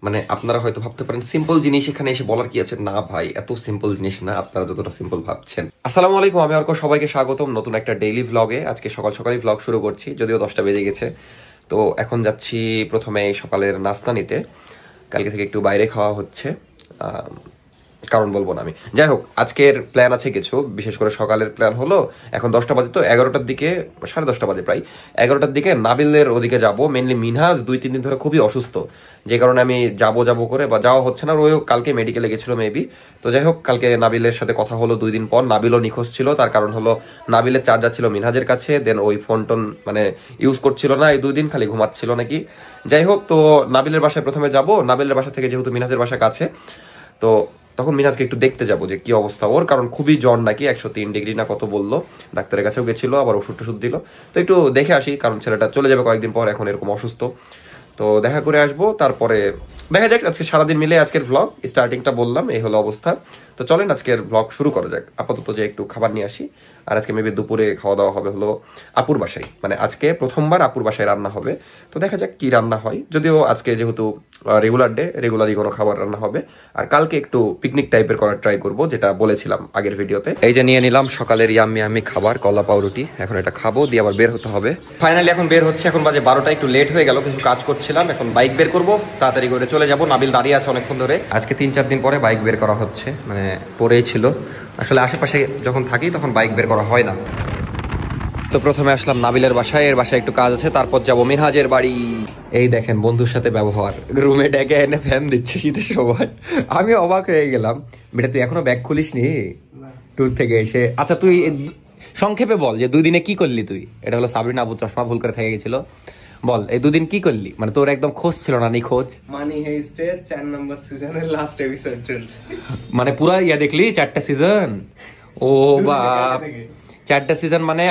মানে আপনারা হয়তো ভাবতে পারেন সিম্পল জিনিস এখানে এসে বলার কি আছে। না ভাই, এত সিম্পল জিনিস না আপনারা যতটা সিম্পল ভাবছেন। আসসালামু আলাইকুম, আমি অর্ক, সবাইকে স্বাগতম নতুন একটা ডেইলি ভ্লগে। আজকে সকাল সকালই ভ্লগ শুরু করছি, যদিও 10টা বেজে গেছে। তো এখন যাচ্ছি প্রথমে সকালের নাস্তা নিতে। কালকে থেকে একটু বাইরে খাওয়া হচ্ছে, কারণ বলবো না আমি। যাই হোক, আজকের প্ল্যান আছে কিছু, বিশেষ করে সকালের প্ল্যান হলো এখন 10টা বাজে, তো 11টার দিকে, 10:30 বাজে প্রায়, 11টার দিকে নাবিলের ওদিকে যাব। মেনলি মিনহাজ 2-3 দিন ধরে খুবই অসুস্থ, যে কারণে আমি যাব করে বা যাওয়া হচ্ছে না। ওই কালকে মেডিকেলে গেছিলো মেবি। তো যাই হোক, কালকে নাবিলের সাথে কথা হলো 2 দিন পর। নাবিলও নিখোঁজ ছিল, তার কারণ হলো নাবিলের চার্জার ছিল মিনহাজের কাছে, দেন ওই ফোন টোন মানে ইউজ করছিল না এই 2 দিন, খালি ঘুমাচ্ছিল নাকি। যাই হোক, তো নাবিলের বাসায় প্রথমে যাব। নাবিলের বাসা থেকে যেহেতু মিনহাজের বাসা কাছে, তো তখন মিনহাজকে একটু দেখতে যাবো যে কি অবস্থা ওর, কারণ খুবই জ্বর নাকি, 103 ডিগ্রি না কত বললো। ডাক্তারের কাছেও গেছিল, আবার ওষুধ টষুধ দিল। তো একটু দেখে আসি, কারণ ছেলেটা চলে যাবে কয়েকদিন পর, এখন এরকম অসুস্থ। তো দেখা করে আসবো, তারপরে দেখা যাক। আজকে সারাদিন মিলে আজকের ভ্লগ স্টার্টিংটা বললাম, এই হলো অবস্থা। তো চলেন আজকের ভ্লগ শুরু করা যাক। আপাতত যে একটু খাবার নিয়ে আসি। আর আজকে মেবি দুপুরে খাওয়া দাওয়া হবে হলো আপুর বাসায়, মানে আজকে প্রথমবার আপুর বাসায় রান্না হবে। তো দেখা যাক কি রান্না হয়, যদিও আজকে যেহেতু রেগুলার ডে, রেগুলারই কোনো খাবার রান্না হবে। আর কালকে একটু পিকনিক টাইপের করার ট্রাই করব, যেটা বলেছিলাম আগের ভিডিওতে। এই যে নিয়ে নিলাম সকালের ইয়াম্মি খাবার, কলা পাউরুটি। এখন এটা খাবো, দিয়ে আবার বের হতে হবে। ফাইনালি এখন বের হচ্ছে, এখন বাজে 12টা, একটু লেট হয়ে গেল, কিছু কাজ করছিলাম। এখন বাইক বের করবো, তাড়াতাড়ি করে চলে যাবো। নাবিল দাঁড়িয়ে আছে অনেকক্ষণ ধরে। আজকে 3-4 দিন পরে বাইক বের করা হচ্ছে, মানে পরেই ছিল। আসলে আশেপাশে যখন থাকি তখন বাইক বের করা হয় না। তো প্রথমে আসলাম নাবিলের বাসায়, এর বাসায় একটু কাজ আছে, তারপর যাবো মিনহাজের বাড়ি। এই দেখেন বন্ধুর সাথে ব্যবহার, রুমে ডেকে এনে ফ্যান দিচ্ছে শীতের সময়। আমি অবাক হয়ে গেলাম। বেটা তুই এখনো ব্যাগ খুলিসনি ট্যুর থেকে এসে? আচ্ছা তুই সংক্ষেপে বল যে 2 দিনে কি করলি তুই। এটা হলো সাবরিনা আপু, চশমা ভুল করে থেকে গেছিল। বল এই 2 দিন কি করলি, মানে তোর একদম খোঁজ ছিল না, নিখোঁজ। মানি হেইস্টে 4 নম্বর সিজনের লাস্ট এপিসোড চলছে, মানে পুরা ইয়া দেখলি 4টা সিজন? ও বাপ, 4টা সিজন মানে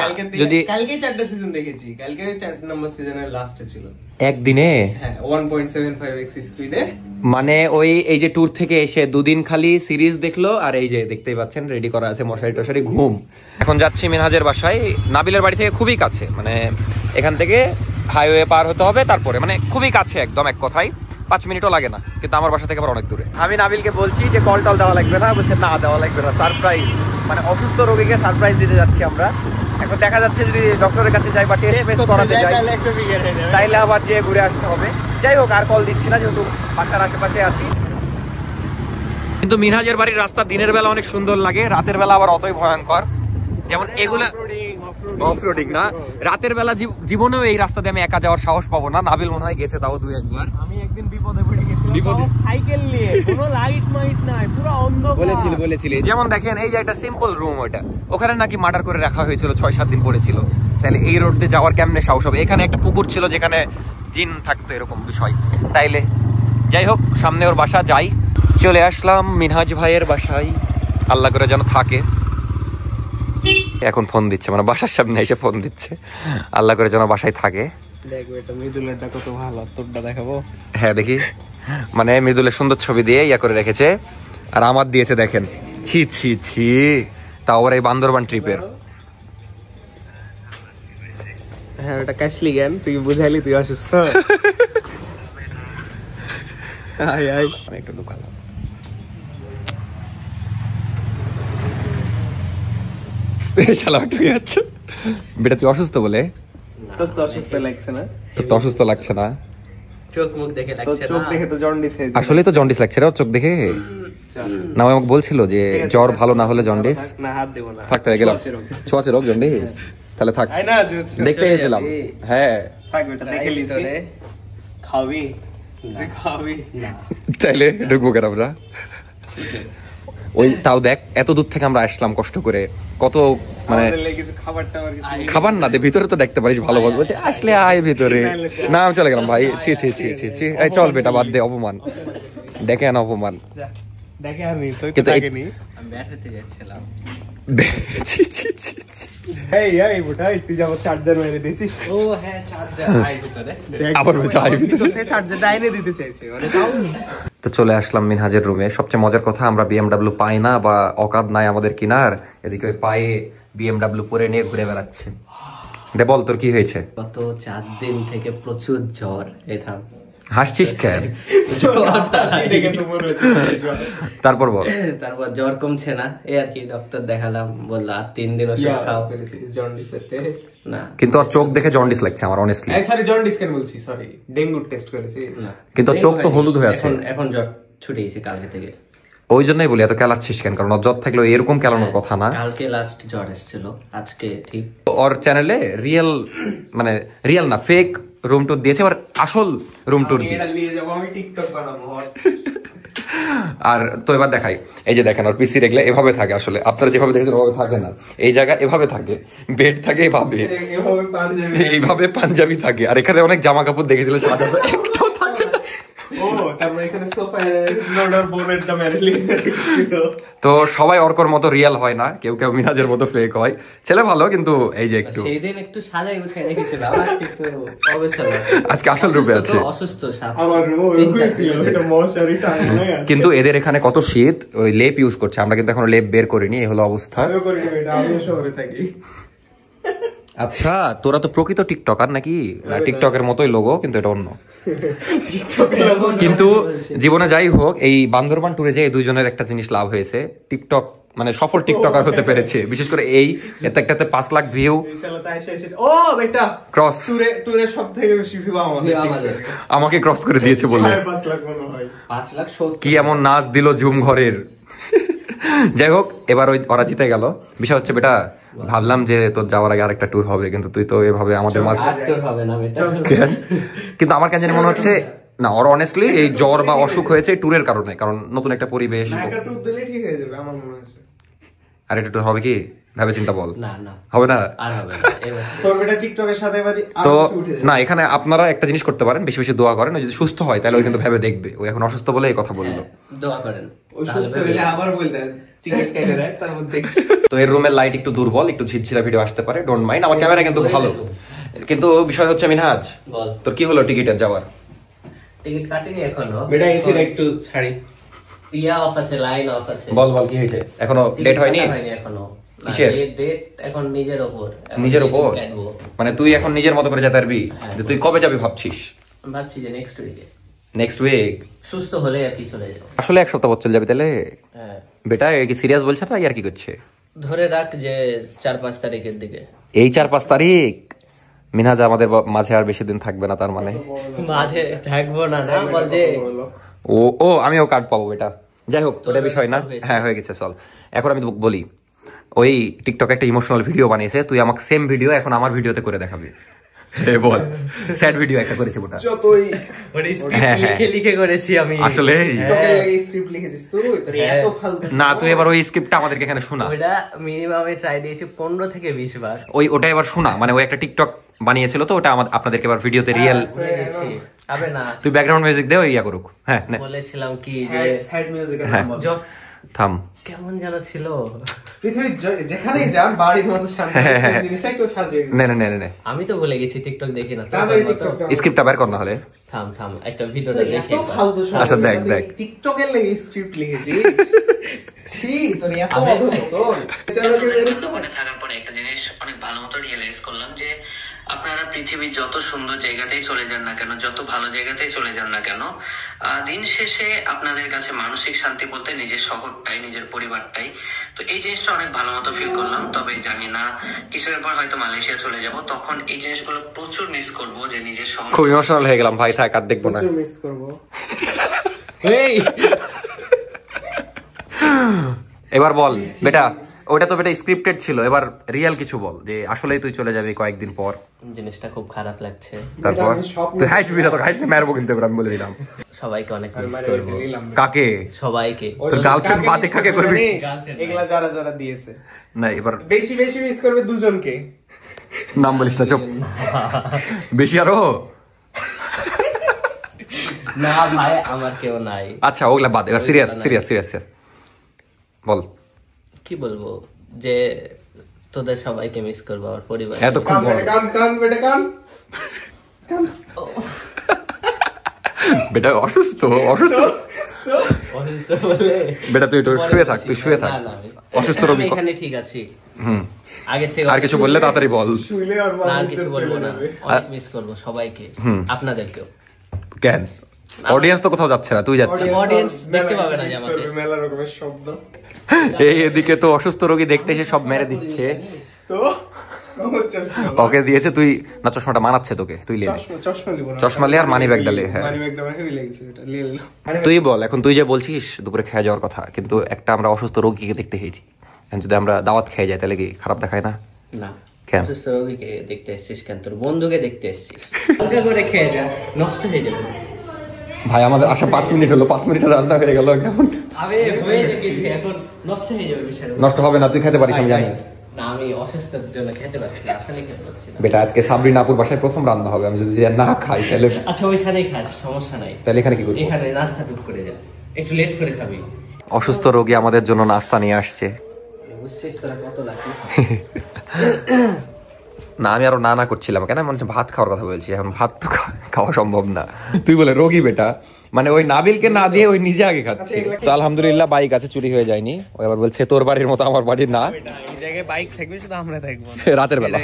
যদি কালকে 4টা সিজন দেখেছি, কালকে 4 নম্বর সিজনের লাস্টে ছিল একদিনে। হ্যাঁ 1.75x স্পিডে। মানে ওই এই যে ট্যুর থেকে এসে 2 দিন খালি সিরিজ দেখলো, আর এই যে দেখতেই পাচ্ছেন রেডি করা আছে মশারি টশারি, ঘুম। এখন যাচ্ছি মিনহাজের বাসায়। নাবিলের বাড়ি থেকে খুবই কাছে, মানে এখান থেকে হাইওয়ে পার হতে হবে, তারপরে মানে খুবই কাছে একদম, এক কথায় 5 মিনিটও লাগে না। কিন্তু আমার বাসা থেকে আবার অনেক দূরে। আমি নাবিলকে বলছি যে কল টল দেওয়া লাগবে না, বলছে না দেওয়া লাগবে না, সারপ্রাইজ, মানে অসুস্থ রোগীকে সারপ্রাইজ দিতে যাচ্ছি আমরা। এখন দেখা যাচ্ছে যদি ডক্টরের কাছে যাই বা টেস্ট করাতে যাই, তাইলে আবার যেয়ে ঘুরে আসতে হবে। যাই হোক, আর কল দিচ্ছি না, যেহেতু বাসার আশেপাশে আছি। কিন্তু মিনহাজের বাড়ির রাস্তা দিনের বেলা অনেক সুন্দর লাগে, রাতের বেলা আবার অতই ভয়ঙ্কর। যেমন এগুলা অফরোডিং না, রাতের বেলা জীবনেও এই রাস্তা দিয়ে আমি একা যাওয়ার সাহস পাবো না। নাবিল মনে হয় গেছে, তাও 2-1 বার। আমি একদিন বিপদে পড়ে গেছিলাম সাইকেল নিয়ে, কোনো লাইট মাইট নাই, পুরো অন্ধকার। বলেছিলি যেমন দেখেন এই যে একটা সিম্পল রুম, ওটা ওখানে নাকি মার্ডার করে রাখা হয়েছিল, 6-7 দিন পড়েছিল। তাহলে এই রোড দিয়ে যাওয়ার কেমনে সাহস হবে? এখানে একটা পুকুর ছিল যেখানে জিন থাকতো, এরকম বিষয়। তাইলে যাই হোক, সামনে ওর বাসা যাই। চলে আসলাম মিনহাজ ভাইয়ের বাসায়, আল্লাহ করে যেন থাকে। এখন ফোন দিচ্ছে, মানে বাসার সামনে এসে ফোন দিচ্ছে, আল্লাহ করে যেন বাসায় থাকে। দেখো এটা মৃদুলেরটা কত ভালো, তোরটা দেখাবো। হ্যাঁ দেখি, মানে মৃদুলের সুন্দর ছবি দিয়ে ইয়া করে রেখেছে, আর আমার দিয়েছে দেখেন, ছি ছি ছি। তাও আবার এই বান্দরবান ট্রিপের। হ্যাঁ ওটা কাশলি জ্ঞান, তুই বুঝাইলি তুই অসুস্থ। আয় আয় আমি একটু ঢুকালাম। বেটা তুই অসুস্থ বলে? তোর তো অসুস্থ লাগছে না? তোর তো অসুস্থ লাগছে না? চোখ মুখ দেখে লাগছে না, চোখ দেখে তো জন্ডিস হয়েছে। আসলে তো জন্ডিস লাগছে রে চোখ দেখে। না আমাকে বলছিল যে জ্বর ভালো না হলে জন্ডিস। না হাত দেব না, থাকতে গেলাম, ছোঁয়াচে রোগ জন্ডিস। তাহলে থাক, দেখতে গেছিলাম। হ্যাঁ থাক বেটা, দেখে লিছি। খাবি যে খাবি না, তাইলে ঢুকবো কেন আমরা? ওই তাও দেখ, এত দূর থেকে আমরা আসলাম কষ্ট করে, কত মানে খাবার না দে ভিতরে তো দেখতে পারিস ভালো ভাবে। বলছে আসলে আয় ভিতরে, না আমি চলে গেলাম ভাই। ছি ছি ছি ছি ছি, এই চল বেটা বাদ দে, অপমান দেখে না, অপমান দেখে আনি তুই কিন্তু তো নি। আমি ব্যাটারিতে যাচ্ছিলাম। ছি ছি ছি ছি, এই এই বুটা তুই যাব চার্জার মেরে দিছিস। ও হ্যাঁ চার্জার আই ভিতরে, আবার বলছে আই ভিতরে, তুই চার্জার ডাইনে দিতে চাইছিস মানে তাও। তো চলে আসলাম মিনহাজের রুমে। সবচেয়ে মজার কথা, আমরা BMW পাই না বা অকাদ নাই আমাদের কিনার, এদিকে ওই পায়ে BMW পরে নিয়ে ঘুরে বেড়াচ্ছে। দে বল তোর কি হয়েছে? গত 4 দিন থেকে প্রচুর জ্বর। এই থাম, হাসছিস কেন? দেখে তো মনে হচ্ছে তারপর বল। তারপর জ্বর কমছে না, এই আর কি, ডক্টর দেখালাম, বললো আর 3 দিন ওষুধ খাও। জন্ডিসের টেস্ট না কিন্তু আর চোখ দেখে জন্ডিস লাগছে আমার অনেস্টলি। সরি জন্ডিস কেন বলছি, সরি ডেঙ্গুর টেস্ট করেছি। না, কিন্তু ওর চোখ তো হলুদ হয়ে আছে। এখন জ্বর ছুটে গেছে কালকে থেকে। ওই জন্যই বলি এত কেলাচ্ছিস কেন, কারণ ওর জ্বর থাকলে এরকম কেলানোর কথা না। কালকে লাস্ট জ্বর এসেছিল, আজকে ঠিক। ওর চ্যানেলে রিয়েল মানে রিয়েল না ফেক রুম ট্যুর দিয়েছে, এবার আসল রুম ট্যুর দিয়ে। এটা নিয়ে যাবো আমি, টিকটক বানাবো। আর তো এবার দেখাই, এই যে দেখেন ওর পিসি রেখলে এভাবে থাকে, আসলে আপনারা যেভাবে দেখেছেন ওভাবে থাকে না, এই জায়গা এভাবে থাকে, বেড থাকে এভাবে, এভাবে পাঞ্জাবি, এইভাবে পাঞ্জাবি থাকে, আর এখানে অনেক জামা কাপড় দেখেছিল সাজানো, একটাও থাকে না। ও তারপর এখানে সোফায় লোডার বোনেরটা ম্যারেলি ছিল। তো সবাই অর্কর মতো রিয়েল হয় না, কেউ কেউ মিনাজের মতো ফেক হয়। ছেলে ভালো, কিন্তু এই যে একটু সেই দিন একটু সাজাই গুছাই রেখেছিলাম, আজকে একটু অবসর আজকে আসল রূপে আছে। অসুস্থ সাপ। আমার ছিল এটা মশারি টাঙানো আছে। কিন্তু এদের এখানে কত শীত, ওই লেপ ইউজ করছে, আমরা কিন্তু এখনো লেপ বের করিনি, এই হলো অবস্থা। আমিও করি না এটা, আমিও শহরে থাকি। আচ্ছা তোরা তো প্রকৃত টিকটকার নাকি? না টিকটকের মতোই লোগো, কিন্তু এটা অন্য। কিন্তু জীবনে যাই হোক, এই বান্দরবান ট্যুরে যে এই দুইজনের একটা জিনিস লাভ হয়েছে, টিকটক মানে সফল টিকটকার হতে পেরেছে। বিশেষ করে এই একটাতে 5 লাখ ভিউ ও বেটা ক্রস, টুরে সব থেকে বেশি ভিউ আমাদের, আমাকে ক্রস করে দিয়েছে বলে। 5 লাখ মনে হয়, 5 লাখ 70। কি এমন নাচ দিল ঝুম ঘরের। যাই হোক, এবার ওই ওরা জিতে গেল। বিষয় হচ্ছে বেটা, ভাবলাম যে তোর যাওয়ার আগে আরেকটা ট্যুর হবে, কিন্তু তুই তো এভাবে আমাদের মাঝে। আটটোর হবে না বেটা। কিন্তু আমার কাছে মনে হচ্ছে না, ওর অনেস্টলি এই জ্বর বা অসুখ হয়েছে ট্যুরের কারণে, কারণ নতুন একটা পরিবেশ। একটা টুর দিলে ঠিক হয়ে যাবে আমার মনে হচ্ছে। আর এটা ট্যুর হবে কি ভেবে চিন্তা বল, না না হবে না। আর হবে না এবার। তোর বেটা টিকটকের সাথে এবারে আর তো কিছু উঠে যাবে। না, এখানে আপনারা একটা জিনিস করতে পারেন, বেশি বেশি দোয়া করেন, ও যদি সুস্থ হয় তাহলে ওই কিন্তু ভেবে দেখবে। ও এখন অসুস্থ বলে এই কথা বললো। দোয়া করেন। ওই সুস্থ হলে আবার বল দেন টিকিট কেটে দেয়, তারপর দেখছি। তো এর রুমের লাইট একটু দুর্বল, একটু ঝিরঝিরা ভিডিও আসতে পারে, ডোন্ট মাইন্ড। আমার ক্যামেরা কিন্তু ভালো, কিন্তু বিষয় হচ্ছে মিনহাজ, বল, তোর কি হলো টিকিটের যাওয়ার? টিকিট কাটিনি এখনো বেটা এসিটা একটু ছাড়ি। ইয়া অফ আছে, লাইন অফ আছে। বল বল কি হয়েছে, এখনো ডেট হয়নি? এখনো কিসের? ডেট এখন নিজের উপর। নিজের উপর মানে তুই এখন নিজের মতো করে যেতে পারবি? যে তুই কবে যাবি ভাবছিস? ভাবছি যে নেক্সট উইকে, নেক্সট উইক সুস্থ হলে আর কি চলে যাবো। আসলে 1 সপ্তাহ পর চলে যাবি তাহলে? হ্যাঁ, বেটা এ কি সিরিয়াস বলছে না আর কি করছে? ধরে রাখ যে 4-5 তারিখের দিকে। এই 4-5 তারিখ? মিনহাজ আমাদের মাঝে আর বেশি দিন থাকবে না তার মানে? মাঝে থাকবো না, না বল যে ও ও আমিও কার্ড পাবো বেটা। যাই হোক ওটা বিষয় না, হ্যাঁ হয়ে গেছে। চল এখন আমি বলি, ওই টিকটকে একটা ইমোশনাল ভিডিও বানিয়েছে, তুই আমাকে সেম ভিডিও এখন আমার ভিডিওতে করে দেখাবি। বল, স্যাড ভিডিও একটা করেছি ওটা, যতই মানে স্ক্রিপ্ট লিখে লিখে করেছি আমি আসলে। টিকটকে এই স্ক্রিপ্ট লিখেছিস তুই, তোর এত ফালতু না তুই এবার ওই স্ক্রিপ্টটা আমাদেরকে এখানে শোনা। ওটা মিনিমাম ট্রাই দিয়েছি 15 থেকে 20 বার। ওটা এবার শোনা, মানে ওই একটা টিকটক বানিয়েছিল তো, ওটা আপনাদেরকে এবার ভিডিওতে রিয়েল। আবে না, তুই ব্যাকগ্রাউন্ড মিউজিক দে, ইয়া করুক। হ্যাঁ বলেছিলাম কি যে সাইড মিউজিক হ্যাঁ। থাম, কেমন যেন ছিল। পৃথিবীর যেখানেই যান বাড়ির মতো শান্তি, জিনিসটা একটু সাজিয়ে নে নে নে নে, আমি তো ভুলে গেছি টিকটক দেখি না। তাড়াতাড়ি টিকটক স্ক্রিপ্টটা বের কর না হলে। থাম থাম, একটা ভিডিওটা দেখি। এত ফালতু শোনা। আচ্ছা, দেখ, দেখ। টিকটকের লাগি স্ক্রিপ্ট লিখেছিস? ছি, তোর এত অধপতন। চলো কি বেরিয়ে মনে থাকার পরে একটা জিনিস অনেক ভালো মতো রিয়েলাইজ করলাম যে আপনারা পৃথিবীর যত সুন্দর জায়গাতেই চলে যান না কেন, যত ভালো জায়গাতেই চলে যান না কেন, দিন শেষে আপনাদের কাছে মানসিক শান্তি বলতে নিজের শহরটাই, নিজের পরিবারটাই। তো এই জিনিসটা অনেক ভালো মতো ফিল করলাম। তবে জানি না কিছুদিন পর হয়তো মালয়েশিয়া চলে যাব, তখন এই জিনিসগুলো প্রচুর মিস করব, যে নিজের শহর। খুব ইমোশনাল হয়ে গেলাম ভাই, থাক আর দেখবো না। মিস করবো। এই এবার বল বেটা, ওটা তো বেটা স্ক্রিপ্টেড ছিল, এবার রিয়েল কিছু বল, যে আসলেই তুই চলে যাবি কয়েকদিন পর। জিনিসটা খুব খারাপ লাগছে। তারপর তুই হাসবি না, তো হাসলে মারবো কিন্তু, এবার আমি বলে দিলাম। সবাইকে অনেক মিস করব। কাকে? সবাইকে। তোর গার্লফ্রেন্ড বাদে কাকে করবি? এগুলা যারা যারা দিয়েছে না এবার বেশি বেশি মিস করবে দুজনকে। নাম বলিস না, চুপ। বেশি আরো না ভাই, আমার কেউ নাই। আচ্ছা ওগুলা বাদ, এবার সিরিয়াস সিরিয়াস সিরিয়াস বল। কি বলবো, যে তোদের সবাইকে মিস করবো, আমার পরিবার। এতক্ষণ বল বেটা, অসুস্থ অসুস্থ অসুস্থ বলে বেটা, তুই একটু শুয়ে থাক, তুই শুয়ে থাক। না, না, অসুস্থ আমি রোগী এখানে ঠিক আছি। হুম, আগের থেকে আর কিছু বললে তাড়াতাড়ি বল। শুইলে আর না, আর কিছু বলবো না। অনেক মিস করবো সবাইকে, আপনাদেরকেও। কেন অডিয়েন্স তো কোথাও যাচ্ছে না, তুই যাচ্ছিস। অডিয়েন্স দেখতে পাবে না যে আমাকে। মেলা রকমের শব্দ। এই এদিকে তো অসুস্থ রোগী দেখতে এসে সব মেরে দিচ্ছে। তো ওকে দিয়েছে, তুই না চশমাটা মানাচ্ছে তোকে, তুই লে চশমা নিব না, চশমা লে আর মানি ব্যাগটা লে। হ্যাঁ মানি ব্যাগটা আমার হেভি লেগেছে, এটা নিয়ে নিলাম। তুই বল, এখন তুই যে বলছিস দুপুরে খেয়ে যাওয়ার কথা, কিন্তু একটা আমরা অসুস্থ রোগীকে দেখতে এসেছি, এখন যদি আমরা দাওয়াত খেয়ে যাই তাহলে কি খারাপ দেখায় না? না কেন? অসুস্থ রোগীকে দেখতে এসেছিস কেন? তোর বন্ধুকে দেখতে এসেছিস, হালকা করে খেয়ে যা, নষ্ট হয়ে যাবে। ভাই আমাদের আসা 5 মিনিট হলো, 5 মিনিটে রান্না হয়ে গেল, কেমন আবে হয়ে গেছে, এখন নষ্ট হয়ে যাবে বিষয়টা। নষ্ট হবে না, তুই খেতে পারিস আমি জানি। না আমি অসুস্থর জন্য খেতে পারছি না, আসলে খেতে পারছি না। বেটা আজকে সাবরিন আপুর বাসায় প্রথম রান্না হবে, আমি যদি না খাই তাহলে আচ্ছা ওইখানেই খাস, সমস্যা নাই। তাহলে এখানে কি করবো? এখানে নাস্তা টুক করে যা, একটু লেট করে খাবি। অসুস্থ রোগী আমাদের জন্য নাস্তা নিয়ে আসছে। বুঝছিস তোরা কত লাকি। না আমি আরো না করছিলাম, কেন মনে হচ্ছে ভাত খাওয়ার কথা বলছি, এখন ভাত তো খাওয়া সম্ভব না। তুই বলে রোগী বেটা, মানে ওই নাবিলকে না দিয়ে ওই নিজে আগে খাচ্ছে। তো আলহামদুলিল্লাহ বাইক আছে, চুরি হয়ে যায়নি। ও আবার বলছে তোর বাড়ির মতো আমার বাড়ির না, এই জায়গায় বাইক থাকবে শুধু আমরা থাকবো না রাতের বেলা।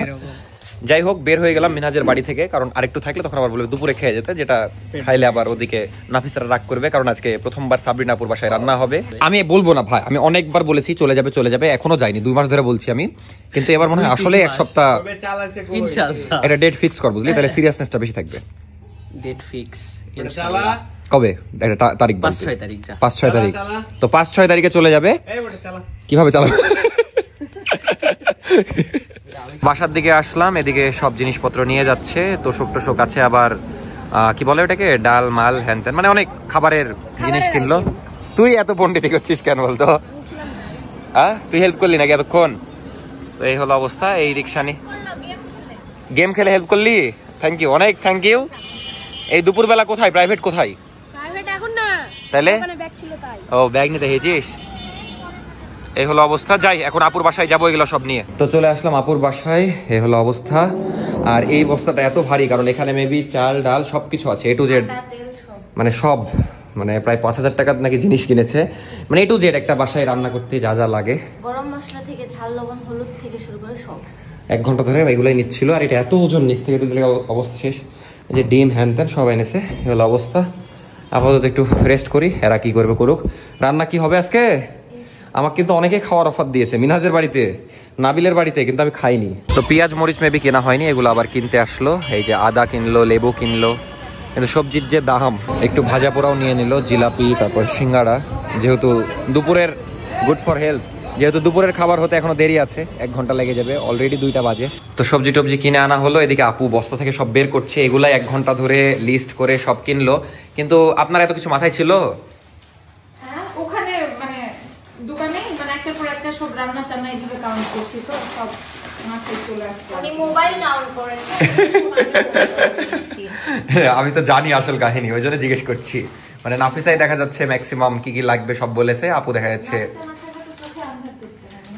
যাই হোক বের হয়ে গেলাম মিনহাজের বাড়ি থেকে, কারণ আরেকটু থাকলে তখন আবার বলবে দুপুরে খেয়ে যেতে, যেটা খাইলে আবার ওদিকে নাফিসারা রাগ করবে, কারণ আজকে প্রথমবার সাবরিন আপুর বাসায় রান্না হবে। আমি বলবো না ভাই, আমি অনেকবার বলেছি চলে যাবে চলে যাবে, এখনো যায়নি, 2 মাস ধরে বলছি আমি, কিন্তু এবার মনে হয় আসলে 1 সপ্তাহ তবে চাল আছে কই? ইনশাআল্লাহ একটা ডেট ফিক্স কর, বুঝলি, তাহলে সিরিয়াসনেসটা বেশি থাকবে। ডেট ফিক্স চালা কবে একটা তারিখ বল? 5-6 তারিখ যা। 5-6 তারিখ। চালা। তো 5-6 তারিখে চলে যাবে। এই বটে চালা। কিভাবে চালাবে? বাসার দিকে আসলাম, এদিকে সব জিনিসপত্র নিয়ে যাচ্ছে, তোষক টোষক আছে, আবার কি বলে ওটাকে, ডাল মাল হ্যান ত্যান, মানে অনেক খাবারের জিনিস কিনলো। তুই এত পণ্ডিতি করছিস কেন বলতো? তুই হেল্প করলি নাকি এতক্ষণ? তো এই হলো অবস্থা, এই রিক্সা নি গেম খেলে হেল্প করলি, থ্যাংক ইউ, অনেক থ্যাংক ইউ। এই দুপুরবেলা কোথায়, প্রাইভেট কোথায়? প্রাইভেট এখন না, তাহলে ওখানে ব্যাগ ছিল তাই। ও ব্যাগ নিতে হেঁচিস। এই হলো অবস্থা, যাই এখন আপুর বাসায় যাবো এগুলো সব নিয়ে। তো চলে আসলাম আপুর বাসায়, এই হলো অবস্থা। আর এই বস্তাটা এত ভারী কারণ এখানে মেবি চাল ডাল সবকিছু আছে, এ টু জেড, মানে সব, মানে প্রায় 5,000 টাকার নাকি জিনিস কিনেছে, মানে এ টু জেড একটা বাসায় রান্না করতে যা যা লাগে, গরম মশলা থেকে ঝাল লবণ হলুদ থেকে শুরু করে সব 1 ঘন্টা ধরে এগুলাই নিচ্ছিল। আর এটা এত ওজন, নিচ থেকে তুলে অবস্থা শেষ। এই যে ডিম হ্যান ত্যান সব এনেছে, এই হলো অবস্থা। আপাতত একটু রেস্ট করি, এরা কি করবে করুক। রান্না কি হবে আজকে? আমাকে কিন্তু অনেকে খাওয়ার অফার দিয়েছে, মিনহাজের বাড়িতে, নাবিলের বাড়িতে, কিন্তু আমি খাইনি। তো পেঁয়াজ মরিচ মেবি কেনা হয়নি, এগুলো আবার কিনতে আসলো। এই যে আদা কিনলো, লেবু কিনলো, কিন্তু সবজির যে দাম, একটু ভাজা পোড়াও নিয়ে নিল, জিলাপি, তারপর সিঙ্গাড়া, যেহেতু দুপুরের গুড ফর হেলথ, যেহেতু দুপুরের খাবার হতে এখনো দেরি আছে, 1 ঘন্টা লেগে যাবে, অলরেডি 2টা বাজে। তো সবজি টবজি কিনে আনা হলো, এদিকে আপু বস্তা থেকে সব বের করছে, এগুলাই 1 ঘন্টা ধরে লিস্ট করে সব কিনলো। কিন্তু আপনার এত কিছু মাথায় ছিল? হ্যাঁ, ওখানে মানে দোকানে মানে একটার পর একটা সব রান্না টান্না এইভাবে কাউন্ট করছি, তো সব মাথায় চলে আসছে। উনি মোবাইল কাউন্ট করেছে। আমি তো জানি আসল কাহিনী, ওই জন্য জিজ্ঞেস করছি। মানে নাফিসাই দেখা যাচ্ছে ম্যাক্সিমাম কি কি লাগবে সব বলেছে, আপু দেখা যাচ্ছে।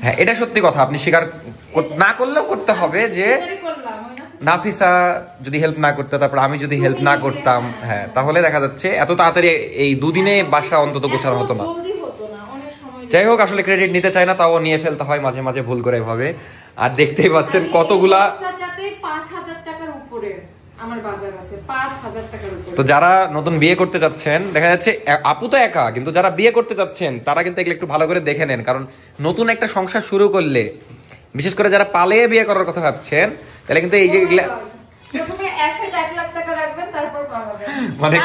হ্যাঁ এটা সত্যি কথা, আপনি স্বীকার না করলেও করতে হবে যে নাফিসা যদি হেল্প না করতে, তারপর আমি যদি হেল্প না করতাম, হ্যাঁ তাহলে দেখা যাচ্ছে এত তাড়াতাড়ি এই 2 দিনে বাসা অন্তত গোছানো হতো না। যাই হোক, আসলে ক্রেডিট নিতে চাই না, তাও নিয়ে ফেলতে হয় মাঝে মাঝে ভুল করে ভাবে। আর দেখতেই পাচ্ছেন কতগুলা, 5,000 টাকার উপরে আমার বাজার আছে, 5,000 টাকার উপরে। তো যারা নতুন বিয়ে করতে যাচ্ছেন, দেখা যাচ্ছে আপু তো একা, কিন্তু যারা বিয়ে করতে যাচ্ছেন তারা কিন্তু এগুলো একটু ভালো করে দেখে নেন, কারণ নতুন একটা সংসার শুরু করলে, বিশেষ করে যারা পালিয়ে বিয়ে করার কথা ভাবছেন, তাহলে কিন্তু এই যে প্রথমে অ্যাসেট 1 লাখ টাকা রাখবেন, তারপর পাবেন। মানে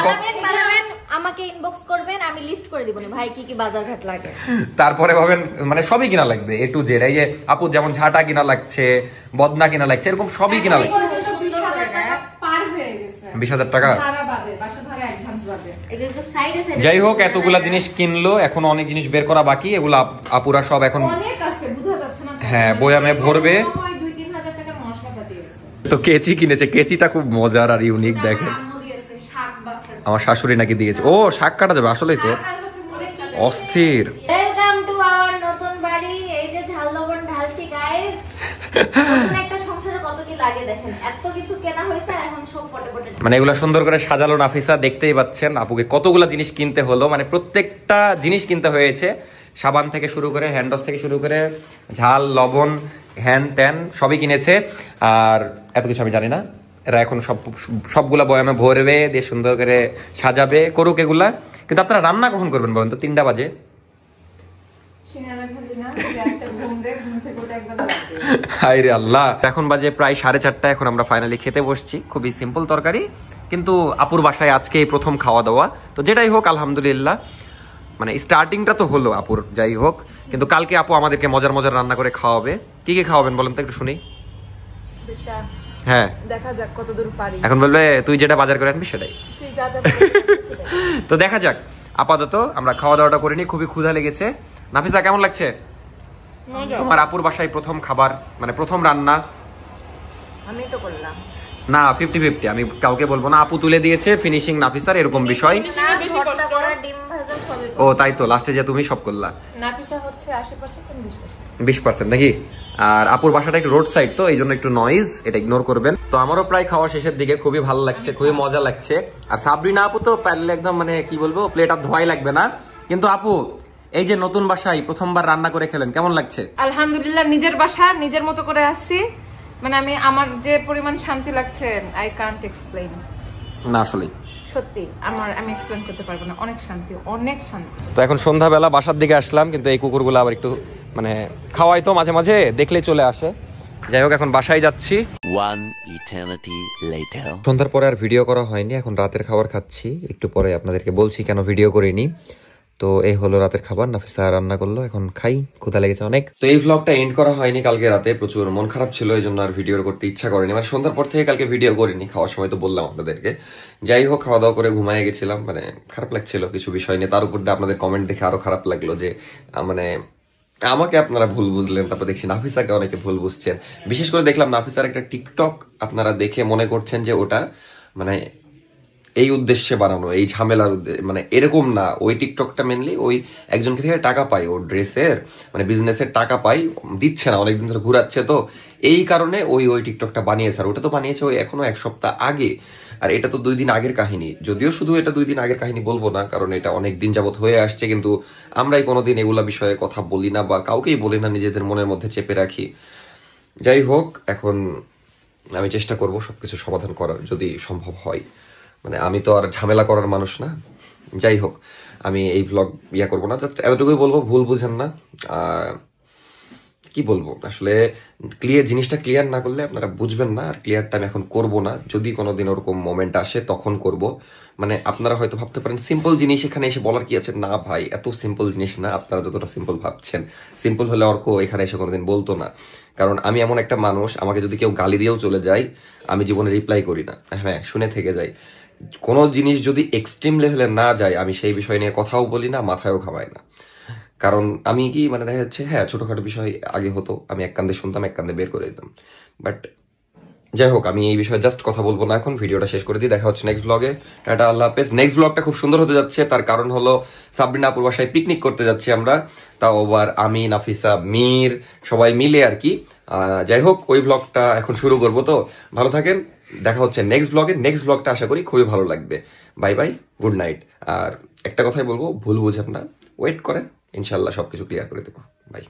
পালাবেন, আমাকে ইনবক্স করবেন, আমি লিস্ট করে দিব না ভাই কি কি বাজার ঘাট লাগে। তারপরে ভাবেন মানে সবই কিনা লাগবে, এ টু জেড। এই যে আপু যেমন ঝাঁটা কিনা লাগছে, বদনা কিনা লাগছে, এরকম সবই কিনা লাগছে। 20,000 টাকা পার হয়ে গেছে, 20,000 টাকা ভাড়া বাদে, বাসা ভাড়া অ্যাডভান্স বাদে। এটা একটু সাইডে সাইডে। যাই হোক, এতগুলা জিনিস কিনলো, এখন অনেক জিনিস বের করা বাকি, এগুলো আপুরা সব এখন অনেক আছে, বোঝা যাচ্ছে না। হ্যাঁ বয়ামে ভরবে। 2-3 হাজার টাকার মশলাপাতি আছে। তো কেচি কিনেছে, কেচিটা খুব মজার আর ইউনিক, দেখেন আম্মু দিয়েছে শাক বাছার। আমার শাশুড়ি নাকি দিয়েছে। ও শাক কাটা যাবে, আসলেই তো আর হচ্ছে মরিচ কাটা। অস্থির। ওয়েলকাম টু আওয়ার নতুন বাড়ি। এই যে ঝাল লবণ ঢালছি গাইস। নতুন একটা সংসারে কত কি লাগে দেখেন, এত কিছু কেনা হয়েছে আর এখন সব পটে পটে। মানে এগুলা সুন্দর করে সাজালো নাফিসা, দেখতেই পাচ্ছেন আপুকে কতগুলা জিনিস কিনতে হলো, মানে প্রত্যেকটা জিনিস কিনতে হয়েছে, সাবান থেকে শুরু করে, হ্যান্ড ওয়াশ থেকে শুরু করে, ঝাল লবণ হ্যান ত্যান সবই কিনেছে। আর এত কিছু আমি জানি না, এরা এখন সবগুলা বয়ামে ভরবে দিয়ে সুন্দর করে সাজাবে, করুক এগুলা। কিন্তু আপনারা রান্না কখন করবেন বলেন তো? 3টা বাজে। হায় রে আল্লাহ, এখন বাজে প্রায় 4:30। এখন আমরা ফাইনালি খেতে বসছি। খুবই সিম্পল তরকারি, কিন্তু আপুর বাসায় আজকে প্রথম খাওয়া দাওয়া। তো যেটাই হোক আলহামদুলিল্লাহ, মানে স্টার্টিংটা তো হলো আপুর, যাই হোক। কিন্তু কালকে আপু আমাদেরকে মজার মজার রান্না করে খাওয়াবে। কি কি খাওয়াবেন বলেন তো একটু শুনি। হ্যাঁ, দেখা যাক কতদূর পারি। এখন বলবে তুই যেটা বাজার করে আনবি সেটাই। তুই যা যা তো দেখা যাক। আপাতত আমরা খাওয়া দাওয়াটা করে নিই, খুবই ক্ষুধা লেগেছে। নাফিসা কেমন লাগছে তোমার আপুর বাসায় প্রথম খাবার, মানে প্রথম রান্না? আমি তো করলাম না, 50-50, আমি কাউকে বলবো না। আপু তুলে দিয়েছে, ফিনিশিং নাফিসার, এরকম বিষয়। ও তাই তো, লাস্টে যে তুমি সব করলা। নাফিসা হচ্ছে 80% 20% নাকি? আর আপুর বাসাটা একটু রোড সাইড, তো এই জন্য একটু নয়েজ, এটা ইগনোর করবেন। তো আমারও প্রায় খাওয়া শেষের দিকে, খুবই ভালো লাগছে, খুবই মজা লাগছে। আর সাবরিনা আপু তো পারলে একদম মানে কি বলবো, প্লেট আর ধোয়াই লাগবে না। কিন্তু আপু এই যে নতুন বাসায় প্রথমবার রান্না করে খেলেন, কেমন লাগছে? আলহামদুলিল্লাহ, নিজের বাসা নিজের মতো করে আসছি। মানে আমার যে পরিমাণ শান্তি লাগছে, আই কান্ট এক্সপ্লেইন। না আসলে সত্যি আমি এক্সপ্লেইন করতে পারবো না, অনেক শান্তি, অনেক শান্তি। তো এখন সন্ধ্যাবেলা বাসার দিকে আসলাম, কিন্তু এই কুকুরগুলো আবার একটু মানে খাওয়াই তো মাঝে মাঝে, দেখলেই চলে আসে। যাই হোক, এখন বাসায় যাচ্ছি। সন্ধ্যার পরে আর ভিডিও করা হয়নি, এখন রাতের খাবার খাচ্ছি। একটু পরে আপনাদেরকে বলছি কেন ভিডিও করিনি। তো এই হলো রাতের খাবার, নাফিসা রান্না করলো, এখন খাই, ক্ষুধা লেগেছে অনেক। তো এই ভ্লগটা এন্ড করা হয়নি কালকে রাতে, প্রচুর মন খারাপ ছিল, এই জন্য আর ভিডিও করতে ইচ্ছা করেনি। মানে সন্ধ্যার পর থেকে কালকে ভিডিও করিনি, খাওয়ার সময় তো বললাম আপনাদেরকে। যাই হোক, খাওয়া দাওয়া করে ঘুমায় গেছিলাম, মানে খারাপ লাগছিল কিছু বিষয় নিয়ে। তার উপর দিয়ে আপনাদের কমেন্ট দেখে আরো খারাপ লাগলো যে মানে আমাকে আপনারা ভুল বুঝলেন, তারপর দেখছি নাফিসাকে অনেকে ভুল বুঝছেন। বিশেষ করে দেখলাম নাফিসার একটা টিকটক আপনারা দেখে মনে করছেন যে ওটা মানে এই উদ্দেশ্যে বানানো, এই ঝামেলার উদ্দেশ্যে, মানে এরকম না। ওই টিকটকটা মেনলি ওই একজনকে থেকে টাকা পাই, ও ড্রেসের মানে বিজনেসের টাকা পাই, দিচ্ছে না, অনেকদিন ধরে ঘুরাচ্ছে, তো এই কারণে ওই টিকটকটা বানিয়েছে। আর ওটা তো বানিয়েছে ওই এখনো 1 সপ্তাহ আগে, আর এটা তো 2 দিন আগের কাহিনী। যদিও শুধু এটা 2 দিন আগের কাহিনী বলবো না, কারণ এটা অনেক দিন যাবত হয়ে আসছে, কিন্তু আমরাই কোনোদিন এগুলা বিষয়ে কথা বলি না বা কাউকেই বলি না, নিজেদের মনের মধ্যে চেপে রাখি। যাই হোক, এখন আমি চেষ্টা করব সবকিছু সমাধান করার, যদি সম্ভব হয়। মানে আমি তো আর ঝামেলা করার মানুষ না। যাই হোক, আমি এই ভ্লগ করবো না, জাস্ট এতটুকুই বলবো, ভুল বুঝেন না। কি বলবো আসলে, জিনিসটা ক্লিয়ার না করলে আপনারা বুঝবেন না। আর ক্লিয়ারটা আমি এখন করবো না, যদি কোনোদিন ওরকম মোমেন্ট আসে তখন করব। মানে আপনারা হয়তো ভাবতে পারেন সিম্পল জিনিস এখানে এসে বলার কি আছে। না ভাই, এত সিম্পল জিনিস না, আপনারা যতটা সিম্পল ভাবছেন। সিম্পল হলে অর্ক এখানে এসে কোনোদিন বলতো না। কারণ আমি এমন একটা মানুষ, আমাকে যদি কেউ গালি দিয়েও চলে যায়, আমি জীবনে রিপ্লাই করি না, হ্যাঁ শুনে থেকে যাই। কোনো জিনিস যদি এক্সট্রিম লেভেলে না যায়, আমি সেই বিষয় নিয়ে কথাও বলি না, মাথায়ও ঘামাই না। কারণ আমি কি মানে দেখা যাচ্ছে, হ্যাঁ ছোটখাটো বিষয় আগে হতো, আমি এক কান্দে শুনতাম, এক কান্দে বের করে দিতাম। বাট যাই হোক, আমি এই বিষয়ে জাস্ট কথা বলবো না এখন, ভিডিওটা শেষ করে দিই। দেখা হচ্ছে নেক্সট ব্লগে। টাটা, আল্লাহ হাফেজ। নেক্সট ব্লগটা খুব সুন্দর হতে যাচ্ছে, তার কারণ হলো সাবরিনা আপুর বাসায় পিকনিক করতে যাচ্ছি আমরা, তাও আবার আমি, নাফিসা, মীর সবাই মিলে আর কি। যাই হোক, ওই ব্লগটা এখন শুরু করবো। তো ভালো থাকেন, দেখা হচ্ছে নেক্সট ব্লগে। নেক্সট ব্লগটা আশা করি খুবই ভালো লাগবে। Bye bye, good night. আর একটা কথাই বলবো, ভুল বুঝেন না, ওয়েট করেন, ইনশাল্লাহ সবকিছু ক্লিয়ার করে দেবো। বাই।